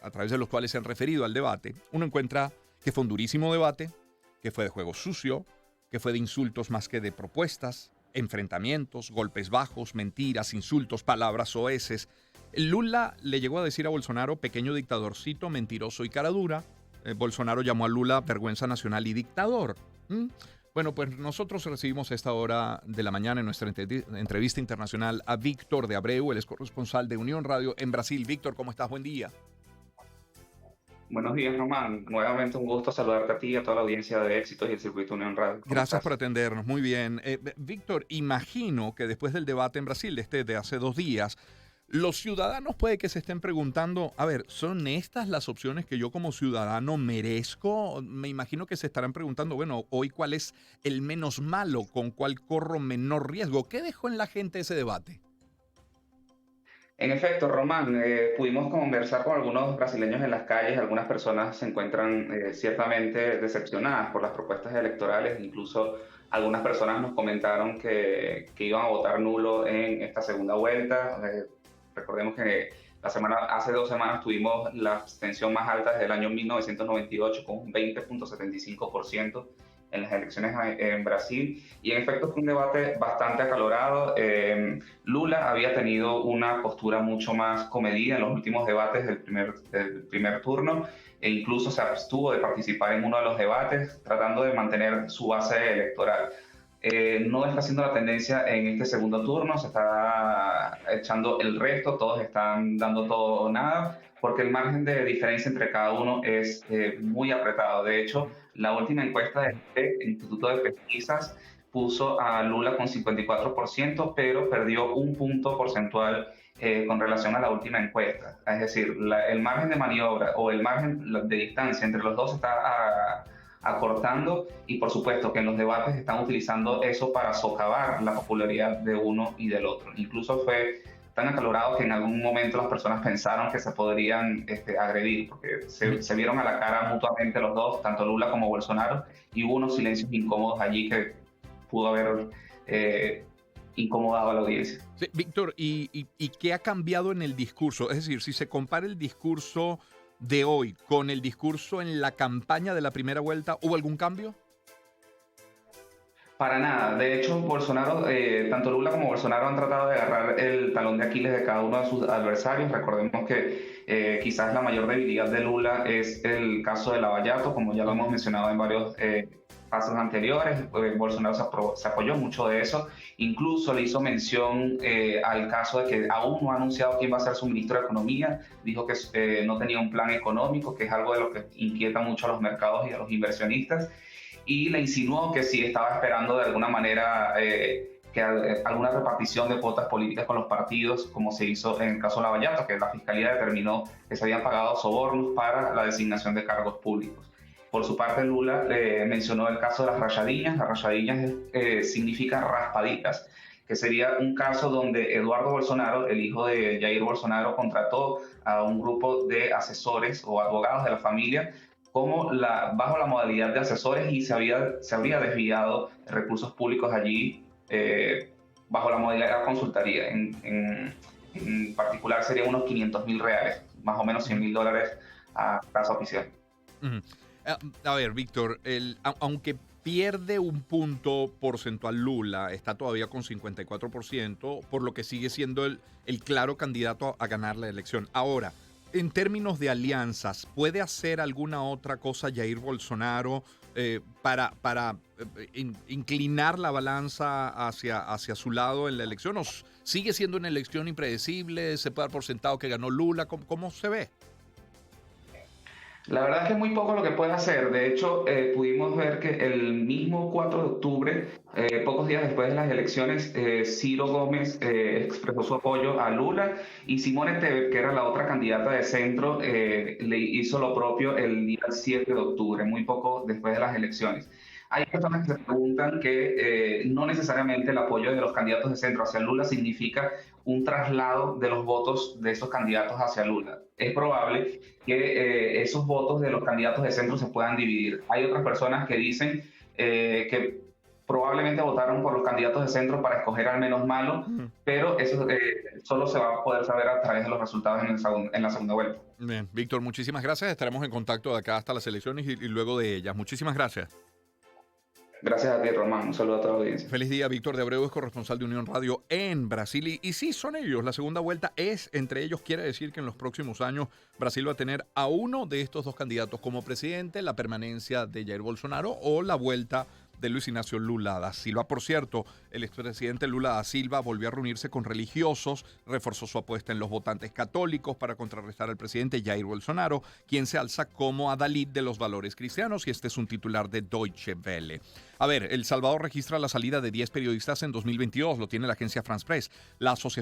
a través de los cuales se han referido al debate, uno encuentra que fue un durísimo debate, que fue de juego sucio, que fue de insultos más que de propuestas, enfrentamientos, golpes bajos, mentiras, insultos, palabras soeces. Lula le llegó a decir a Bolsonaro pequeño dictadorcito, mentiroso y cara dura. Bolsonaro llamó a Lula vergüenza nacional y dictador. Bueno, pues nosotros recibimos a esta hora de la mañana en nuestra entrevista internacional a Víctor de Abreu, el corresponsal de Unión Radio en Brasil. Víctor, ¿cómo estás? Buen día. Buenos días, Román. Nuevamente un gusto saludarte a ti y a toda la audiencia de Éxitos y el Circuito Unión Radio. Gracias por atendernos. Muy bien. Víctor, imagino que después del debate en Brasil de hace 2 días, los ciudadanos puede que se estén preguntando, a ver, ¿son estas las opciones que yo como ciudadano merezco? Me imagino que se estarán preguntando, bueno, hoy cuál es el menos malo, con cuál corro menor riesgo. ¿Qué dejó en la gente ese debate? En efecto, Román, pudimos conversar con algunos brasileños en las calles. Algunas personas se encuentran ciertamente decepcionadas por las propuestas electorales. Incluso algunas personas nos comentaron que iban a votar nulo en esta segunda vuelta. Recordemos que hace 2 semanas tuvimos la abstención más alta desde el año 1998 con un 20.75% en las elecciones en Brasil, y en efecto fue un debate bastante acalorado. Lula había tenido una postura mucho más comedida en los últimos debates del primer turno, e incluso se abstuvo de participar en uno de los debates, tratando de mantener su base electoral. No está siendo la tendencia en este segundo turno, se está echando el resto, todos están dando todo o nada, porque el margen de diferencia entre cada uno es muy apretado. De hecho, la última encuesta del Instituto de Pesquisas puso a Lula con 54%, pero perdió un punto porcentual con relación a la última encuesta. Es decir, el margen de maniobra o el margen de distancia entre los dos está acortando, y por supuesto que en los debates están utilizando eso para socavar la popularidad de uno y del otro. Incluso fue tan acalorado que en algún momento las personas pensaron que se podrían agredir, porque se vieron a la cara mutuamente los dos, tanto Lula como Bolsonaro, y hubo unos silencios incómodos allí que pudo haber incomodado a la audiencia. Sí, Víctor, ¿y qué ha cambiado en el discurso? Es decir, si se compara el discurso de hoy con el discurso en la campaña de la primera vuelta, ¿hubo algún cambio? Para nada. De hecho, Bolsonaro, tanto Lula como Bolsonaro han tratado de agarrar el talón de Aquiles de cada uno de sus adversarios. Recordemos que quizás la mayor debilidad de Lula es el caso de Lavallato, como ya lo hemos mencionado en varios pasos anteriores. Bolsonaro se apoyó mucho de eso. Incluso le hizo mención al caso de que aún no ha anunciado quién va a ser su ministro de Economía. Dijo que no tenía un plan económico, que es algo de lo que inquieta mucho a los mercados y a los inversionistas. Y le insinuó que sí estaba esperando de alguna manera que alguna repartición de cuotas políticas con los partidos, como se hizo en el caso de Lavallato, que la Fiscalía determinó que se habían pagado sobornos para la designación de cargos públicos. Por su parte, Lula mencionó el caso de las rachadillas. Las rachadillas significan raspaditas, que sería un caso donde Eduardo Bolsonaro, el hijo de Jair Bolsonaro, contrató a un grupo de asesores o abogados de la familia bajo la modalidad de asesores, y se habría desviado recursos públicos allí bajo la modalidad de consultoría. En particular serían unos 500.000 reales, más o menos $100.000 a tasa oficial. Uh-huh. A ver, Víctor, aunque pierde un punto porcentual Lula, está todavía con 54%, por lo que sigue siendo el claro candidato a ganar la elección. Ahora, en términos de alianzas, ¿puede hacer alguna otra cosa Jair Bolsonaro para inclinar la balanza hacia su lado en la elección? ¿O sigue siendo una elección impredecible? ¿Se puede dar por sentado que ganó Lula? ¿Cómo se ve? La verdad es que es muy poco lo que puede hacer. De hecho, pudimos ver que el mismo 4 de octubre, pocos días después de las elecciones, Ciro Gómez expresó su apoyo a Lula, y Simone Tebet, que era la otra candidata de centro, le hizo lo propio el día 7 de octubre, muy poco después de las elecciones. Hay personas que se preguntan que no necesariamente el apoyo de los candidatos de centro hacia Lula significa un traslado de los votos de esos candidatos hacia Lula. Es probable que esos votos de los candidatos de centro se puedan dividir. Hay otras personas que dicen que probablemente votaron por los candidatos de centro para escoger al menos malo, Ujú. pero eso solo se va a poder saber a través de los resultados en la segunda vuelta. Bien, Víctor, muchísimas gracias. Estaremos en contacto de acá hasta las elecciones y luego de ellas. Muchísimas gracias. Gracias a ti, Román. Un saludo a toda la audiencia. Feliz día, Víctor de Abreu es corresponsal de Unión Radio en Brasil. Y sí, son ellos. La segunda vuelta es entre ellos. Quiere decir que en los próximos años Brasil va a tener a uno de estos dos candidatos como presidente, la permanencia de Jair Bolsonaro o la vuelta de Luis Ignacio Lula da Silva. Por cierto, el expresidente Lula da Silva volvió a reunirse con religiosos, reforzó su apuesta en los votantes católicos para contrarrestar al presidente Jair Bolsonaro, quien se alza como adalid de los valores cristianos, y este es un titular de Deutsche Welle. A ver, El Salvador registra la salida de 10 periodistas en 2022, lo tiene la agencia France Press. La asociación